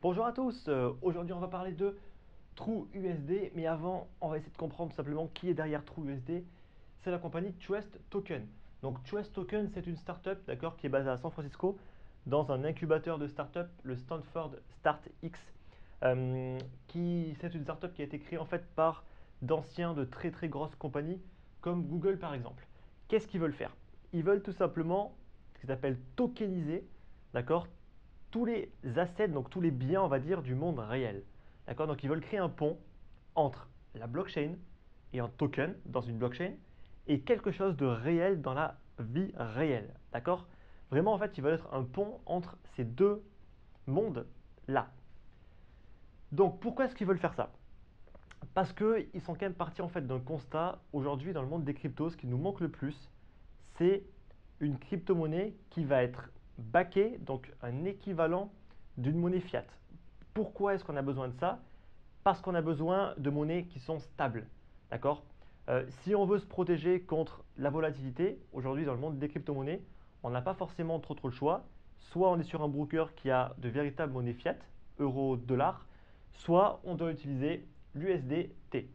Bonjour à tous, aujourd'hui on va parler de TrueUSD, mais avant on va essayer de comprendre tout simplement qui est derrière TrueUSD. C'est la compagnie Trust Token. Donc Trust Token, c'est une startup, d'accord, qui est basée à San Francisco dans un incubateur de startup, le Stanford StartX. C'est une startup qui a été créée en fait par d'anciens de très très grosses compagnies comme Google par exemple. Qu'est-ce qu'ils veulent faire? Ils veulent tout simplement ce qu'ils appellent tokeniser, d'accord, tous les assets, donc tous les biens, on va dire, du monde réel. D'accord? Donc ils veulent créer un pont entre la blockchain et un token dans une blockchain et quelque chose de réel dans la vie réelle. D'accord? Vraiment, en fait, ils veulent être un pont entre ces deux mondes-là. Donc pourquoi est-ce qu'ils veulent faire ça? Parce qu'ils sont quand même partis en fait d'un constat aujourd'hui dans le monde des cryptos, ce qui nous manque le plus, c'est une crypto-monnaie qui va être backée, donc un équivalent d'une monnaie fiat. Pourquoi est-ce qu'on a besoin de ça? Parce qu'on a besoin de monnaies qui sont stables. D'accord? Si on veut se protéger contre la volatilité, aujourd'hui dans le monde des crypto-monnaies, on n'a pas forcément trop le choix. Soit on est sur un broker qui a de véritables monnaies fiat, euro, dollar, soit on doit utiliser l'USDT.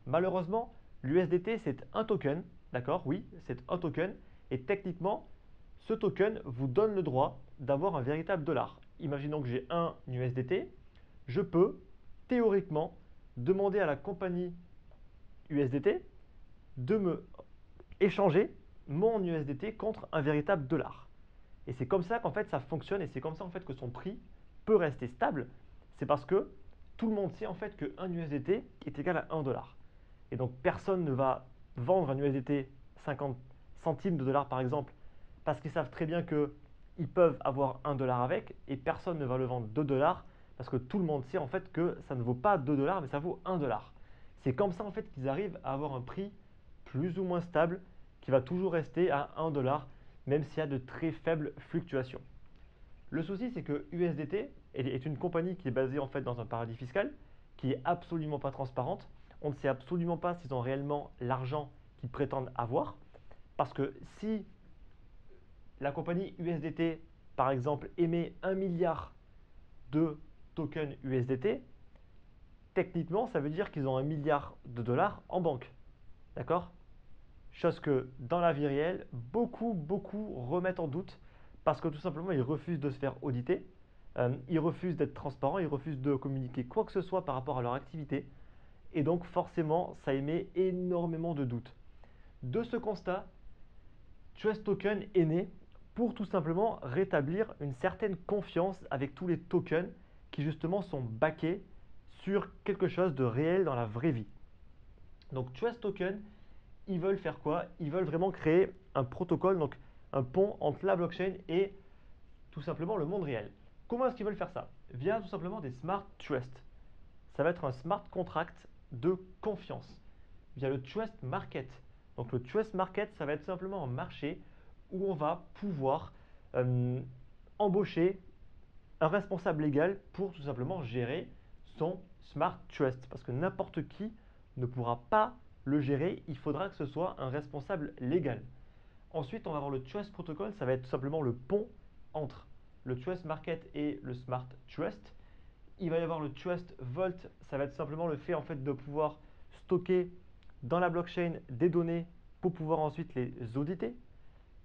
Malheureusement, l'USDT c'est un token, d'accord? Oui, c'est un token. Et techniquement, ce token vous donne le droit d'avoir un véritable dollar. Imaginons que j'ai un USDT, je peux théoriquement demander à la compagnie USDT de me échanger mon USDT contre un véritable dollar. Et c'est comme ça qu'en fait ça fonctionne et c'est comme ça en fait que son prix peut rester stable. C'est parce que tout le monde sait en fait qu'un USDT est égal à 1 dollar. Et donc personne ne va vendre un USDT 50 centimes de dollars par exemple parce qu'ils savent très bien qu'ils peuvent avoir 1 dollar avec et personne ne va le vendre 2 dollars parce que tout le monde sait en fait que ça ne vaut pas 2 dollars mais ça vaut 1 dollar. C'est comme ça en fait qu'ils arrivent à avoir un prix plus ou moins stable qui va toujours rester à 1 dollar même s'il y a de très faibles fluctuations. Le souci c'est que USDT est une compagnie qui est basée en fait dans un paradis fiscal qui est absolument pas transparente. On ne sait absolument pas s'ils ont réellement l'argent qu'ils prétendent avoir parce que si la compagnie USDT, par exemple, émet 1 milliard de tokens USDT, techniquement, ça veut dire qu'ils ont 1 milliard de dollars en banque. D'accord? Chose que dans la vie réelle, beaucoup remettent en doute parce que tout simplement, ils refusent de se faire auditer, ils refusent d'être transparents, ils refusent de communiquer quoi que ce soit par rapport à leur activité. Et donc, forcément, ça émet énormément de doutes. De ce constat, Trust Token est né pour tout simplement rétablir une certaine confiance avec tous les tokens qui justement sont backés sur quelque chose de réel dans la vraie vie. Donc Trust Token, ils veulent faire quoi? Ils veulent vraiment créer un protocole, donc un pont entre la blockchain et tout simplement le monde réel. Comment est-ce qu'ils veulent faire ça? Via tout simplement des smart trust. Ça va être un smart contract de confiance via le trust market. Donc le trust market, ça va être simplement un marché où on va pouvoir euh, embaucher un responsable légal pour tout simplement gérer son smart trust. Parce que n'importe qui ne pourra pas le gérer, il faudra que ce soit un responsable légal. Ensuite, on va avoir le trust protocol, ça va être tout simplement le pont entre le trust market et le smart trust. Il va y avoir le Trust Vault, ça va être simplement le fait en fait de pouvoir stocker dans la blockchain des données pour pouvoir ensuite les auditer.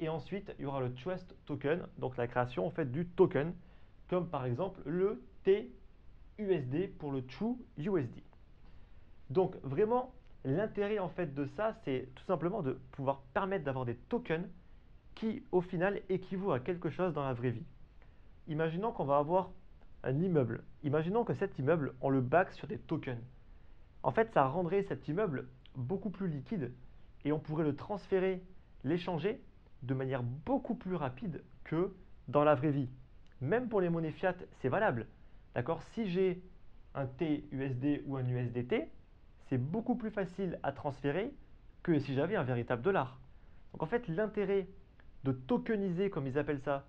Et ensuite, il y aura le Trust Token, donc la création en fait du token, comme par exemple le TUSD pour le TrueUSD. Donc vraiment, l'intérêt en fait de ça, c'est tout simplement de pouvoir permettre d'avoir des tokens qui au final équivaut à quelque chose dans la vraie vie. Imaginons qu'on va avoir un immeuble. Imaginons que cet immeuble, on le back sur des tokens. En fait, ça rendrait cet immeuble beaucoup plus liquide et on pourrait le transférer, l'échanger de manière beaucoup plus rapide que dans la vraie vie. Même pour les monnaies fiat, c'est valable. D'accord? Si j'ai un TUSD ou un USDT, c'est beaucoup plus facile à transférer que si j'avais un véritable dollar. Donc en fait, l'intérêt de tokeniser, comme ils appellent ça,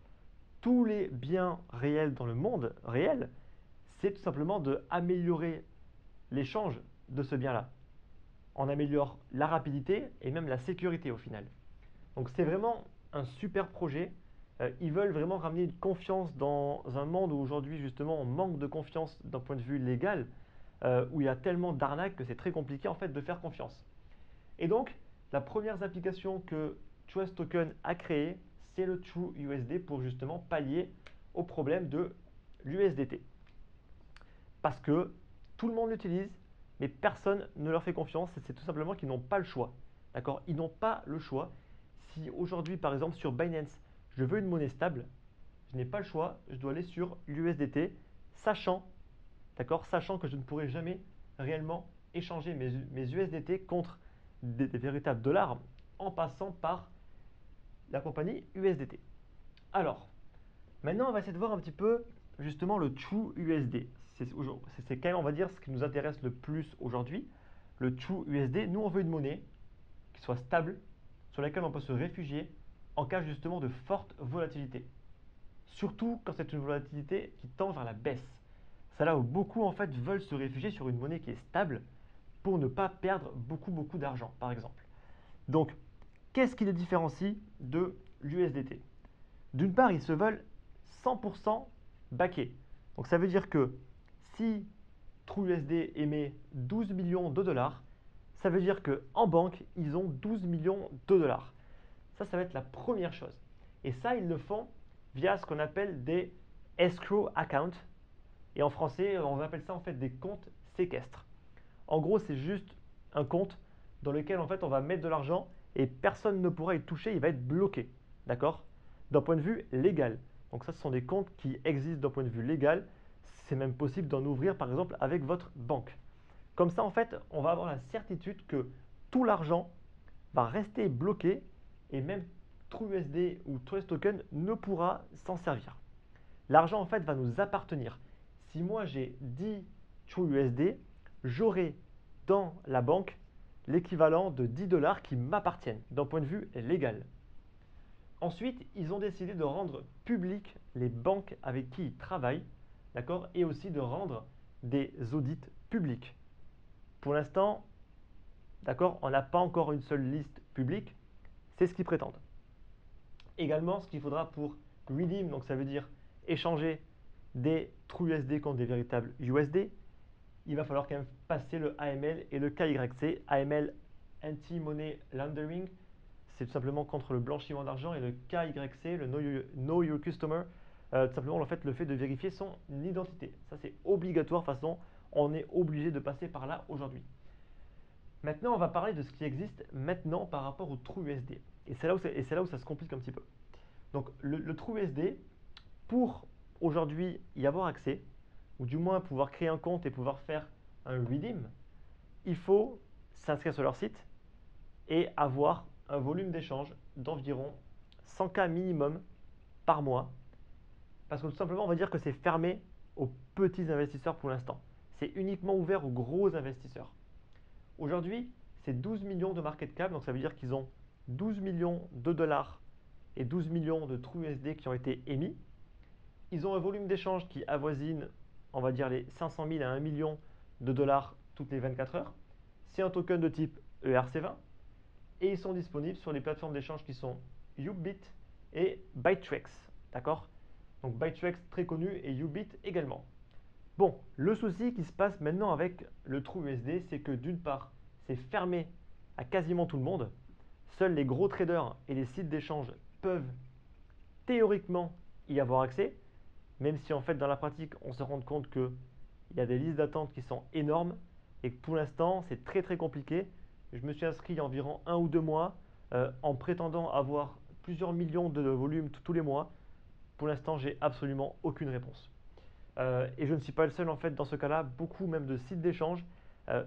tous les biens réels dans le monde réel, c'est tout simplement d'améliorer l'échange de ce bien-là. On améliore la rapidité et même la sécurité au final. Donc c'est vraiment un super projet. Ils veulent vraiment ramener une confiance dans un monde où aujourd'hui justement on manque de confiance d'un point de vue légal, où il y a tellement d'arnaques que c'est très compliqué en fait de faire confiance. Et donc, la première application que Trust Token a créée, c'est le TrueUSD pour justement pallier au problème de l'USDT. Parce que tout le monde l'utilise, mais personne ne leur fait confiance. C'est tout simplement qu'ils n'ont pas le choix. D'accord? Ils n'ont pas le choix. Si aujourd'hui, par exemple, sur Binance, je veux une monnaie stable, je n'ai pas le choix. Je dois aller sur l'USDT, sachant, d'accord, sachant que je ne pourrai jamais réellement échanger mes USDT contre des véritables dollars en passant par la compagnie USDT. Alors, maintenant, on va essayer de voir un petit peu justement le True USD. C'est quand même, on va dire, ce qui nous intéresse le plus aujourd'hui. Le True USD, nous, on veut une monnaie qui soit stable, sur laquelle on peut se réfugier en cas justement de forte volatilité. Surtout quand c'est une volatilité qui tend vers la baisse. C'est là où beaucoup en fait veulent se réfugier sur une monnaie qui est stable pour ne pas perdre beaucoup d'argent, par exemple. Donc, qu'est-ce qui les différencie de l'USDT? D'une part, ils se veulent 100% backés. Donc ça veut dire que si TrueUSD émet 12 millions de dollars, ça veut dire qu'en banque, ils ont 12 millions de dollars. Ça va être la première chose. Et ça, ils le font via ce qu'on appelle des escrow accounts. Et en français, on appelle ça en fait des comptes séquestres. En gros, c'est juste un compte dans lequel en fait on va mettre de l'argent et personne ne pourra y toucher, il va être bloqué. D'accord? D'un point de vue légal. Donc ça, ce sont des comptes qui existent d'un point de vue légal. C'est même possible d'en ouvrir par exemple avec votre banque. Comme ça, en fait, on va avoir la certitude que tout l'argent va rester bloqué et même TrueUSD ou Trust Token ne pourra s'en servir. L'argent, en fait, va nous appartenir. Si moi j'ai 10 TrueUSD, j'aurai dans la banque l'équivalent de 10 dollars qui m'appartiennent d'un point de vue légal. Ensuite, ils ont décidé de rendre publiques les banques avec qui ils travaillent, d'accord, et aussi de rendre des audits publics. Pour l'instant, d'accord, on n'a pas encore une seule liste publique, c'est ce qu'ils prétendent. Également, ce qu'il faudra pour redeem, donc ça veut dire échanger des TrueUSD contre des véritables USD, il va falloir quand même passer le AML et le KYC. AML, Anti-Money Laundering, c'est tout simplement contre le blanchiment d'argent, et le KYC, le Know Your Customer, tout simplement le fait de vérifier son identité. Ça, c'est obligatoire, de toute façon, on est obligé de passer par là aujourd'hui. Maintenant, on va parler de ce qui existe maintenant par rapport au TrueUSD. Et c'est là où ça se complique un petit peu. Donc, le TrueUSD, pour aujourd'hui y avoir accès, ou du moins pouvoir créer un compte et pouvoir faire un redeem, il faut s'inscrire sur leur site et avoir un volume d'échange d'environ 100K minimum par mois. Parce que tout simplement, on va dire que c'est fermé aux petits investisseurs pour l'instant. C'est uniquement ouvert aux gros investisseurs. Aujourd'hui, c'est 12 millions de market cap, donc ça veut dire qu'ils ont 12 millions de dollars et 12 millions de TrueUSD qui ont été émis. Ils ont un volume d'échange qui avoisine, on va dire, les 500 000 à 1 million de dollars toutes les 24 heures. C'est un token de type ERC20 et ils sont disponibles sur les plateformes d'échange qui sont Ubit et Bittrex. D'accord? Donc Bittrex très connu et Ubit également. Bon, le souci qui se passe maintenant avec le TrueUSD, c'est que d'une part, c'est fermé à quasiment tout le monde. Seuls les gros traders et les sites d'échange peuvent théoriquement y avoir accès, même si en fait dans la pratique, on se rend compte qu'il y a des listes d'attente qui sont énormes et que pour l'instant, c'est très compliqué. Je me suis inscrit il y a environ 1 ou 2 mois en prétendant avoir plusieurs millions de volumes tous les mois. Pour l'instant, j'ai absolument aucune réponse. Et je ne suis pas le seul en fait dans ce cas-là. Beaucoup même de sites d'échange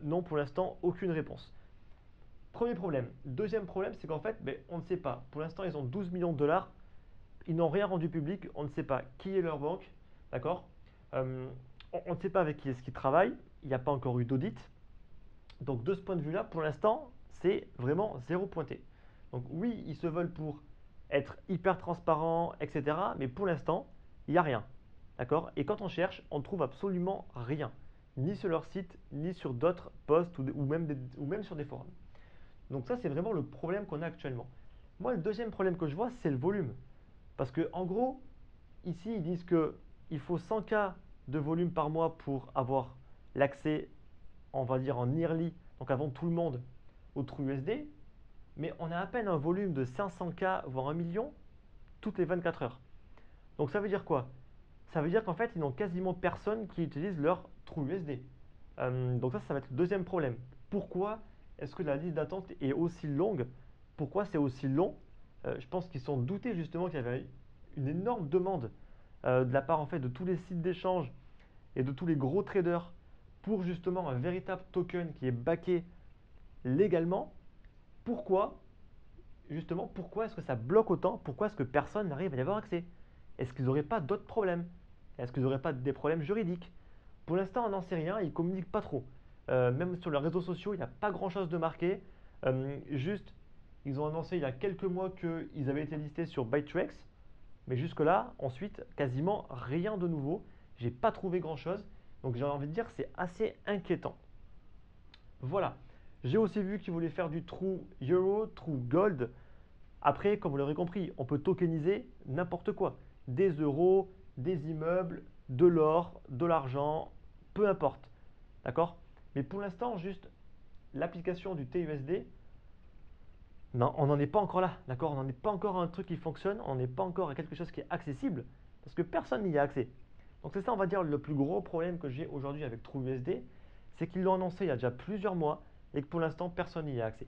n'ont pour l'instant aucune réponse. Premier problème. Deuxième problème, c'est qu'en fait, on ne sait pas. Pour l'instant, ils ont 12 millions de dollars. Ils n'ont rien rendu public. On ne sait pas qui est leur banque. D'accord? On ne sait pas avec qui est-ce qu'ils travaillent. Il n'y a pas encore eu d'audit. Donc de ce point de vue-là, pour l'instant, c'est vraiment zéro pointé. Donc oui, ils se veulent pour être hyper transparents, etc. Mais pour l'instant, il n'y a rien. D'accord? Et quand on cherche, on ne trouve absolument rien. Ni sur leur site, ni sur d'autres posts ou même sur des forums. Donc ça, c'est vraiment le problème qu'on a actuellement. Moi, le deuxième problème que je vois, c'est le volume. Parce que en gros, ici, ils disent qu'il faut 100K de volume par mois pour avoir l'accès, on va dire en early, donc avant tout le monde, au TrueUSD. Mais on a à peine un volume de 500K, voire 1 million, toutes les 24 heures. Donc ça veut dire quoi? Ça veut dire qu'en fait, ils n'ont quasiment personne qui utilise leur TrueUSD. Donc ça va être le deuxième problème. Pourquoi est-ce que la liste d'attente est aussi longue? Pourquoi c'est aussi long? Je pense qu'ils sont doutés justement qu'il y avait une énorme demande de la part en fait de tous les sites d'échange et de tous les gros traders pour justement un véritable token qui est backé légalement. Pourquoi justement, pourquoi est-ce que ça bloque autant? Pourquoi est-ce que personne n'arrive à y avoir accès? Est-ce qu'ils n'auraient pas d'autres problèmes? Est-ce qu'ils n'auraient pas des problèmes juridiques? Pour l'instant, on n'en sait rien, ils ne communiquent pas trop. Même sur leurs réseaux sociaux, il n'y a pas grand-chose de marqué. Juste, ils ont annoncé il y a quelques mois qu'ils avaient été listés sur Bittrex, mais jusque-là, ensuite, quasiment rien de nouveau. J'ai pas trouvé grand-chose, donc j'ai envie de dire que c'est assez inquiétant. Voilà. J'ai aussi vu qu'ils voulaient faire du True Euro, True Gold. Après, comme vous l'aurez compris, on peut tokeniser n'importe quoi. Des euros, des immeubles, de l'or, de l'argent, peu importe. D'accord? Mais pour l'instant, juste l'application du TUSD, non, on n'en est pas encore là. D'accord? On n'en est pas encore à un truc qui fonctionne, on n'est pas encore à quelque chose qui est accessible, parce que personne n'y a accès. Donc c'est ça, on va dire, le plus gros problème que j'ai aujourd'hui avec TrueUSD, c'est qu'ils l'ont annoncé il y a déjà plusieurs mois et que pour l'instant, personne n'y a accès.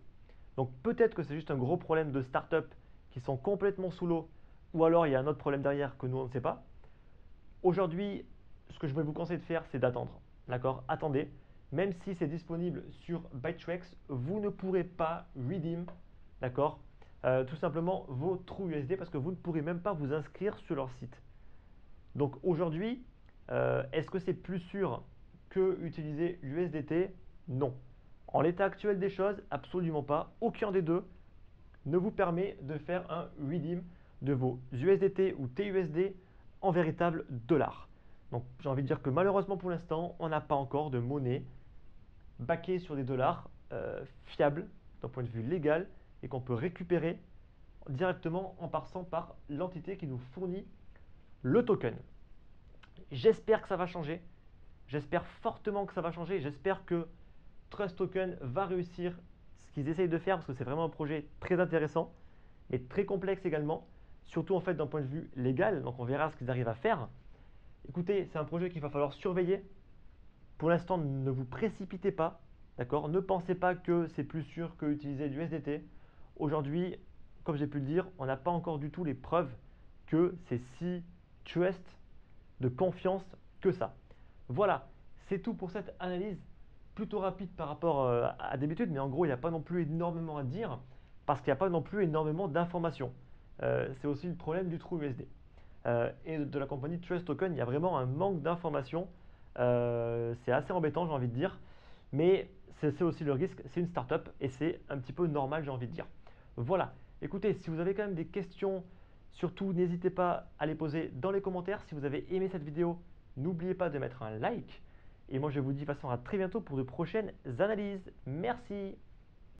Donc peut-être que c'est juste un gros problème de start-up qui sont complètement sous l'eau, ou alors il y a un autre problème derrière que nous on ne sait pas. Aujourd'hui, ce que je vais vous conseiller de faire, c'est d'attendre. D'accord? Attendez. Même si c'est disponible sur Bittrex, vous ne pourrez pas redeem, d'accord? Tout simplement vos TrueUSD parce que vous ne pourrez même pas vous inscrire sur leur site. Donc aujourd'hui, est-ce que c'est plus sûr que utiliser l'USDT? Non. En l'état actuel des choses, absolument pas. Aucun des deux ne vous permet de faire un redeem de vos USDT ou TUSD en véritable dollars. Donc j'ai envie de dire que malheureusement pour l'instant, on n'a pas encore de monnaie backée sur des dollars fiable d'un point de vue légal et qu'on peut récupérer directement en passant par l'entité qui nous fournit le token. J'espère que ça va changer. J'espère fortement que ça va changer. J'espère que Trust Token va réussir ce qu'ils essayent de faire parce que c'est vraiment un projet très intéressant, mais très complexe également, surtout en fait d'un point de vue légal. Donc on verra ce qu'ils arrivent à faire. Écoutez, c'est un projet qu'il va falloir surveiller. Pour l'instant, ne vous précipitez pas, d'accord? Ne pensez pas que c'est plus sûr que utiliser du SDT. Aujourd'hui, comme j'ai pu le dire, on n'a pas encore du tout les preuves que c'est si trust de confiance que ça. Voilà, c'est tout pour cette analyse plutôt rapide par rapport à d'habitude, mais en gros, il n'y a pas non plus énormément à dire parce qu'il n'y a pas non plus énormément d'informations. C'est aussi le problème du TrueUSD. Et de la compagnie Trust Token, il y a vraiment un manque d'informations. C'est assez embêtant, j'ai envie de dire, mais c'est aussi le risque. C'est une startup et c'est un petit peu normal, j'ai envie de dire. Voilà. Écoutez, si vous avez quand même des questions, surtout n'hésitez pas à les poser dans les commentaires. Si vous avez aimé cette vidéo, n'oubliez pas de mettre un like. Et moi, je vous dis de toute façon à très bientôt pour de prochaines analyses. Merci.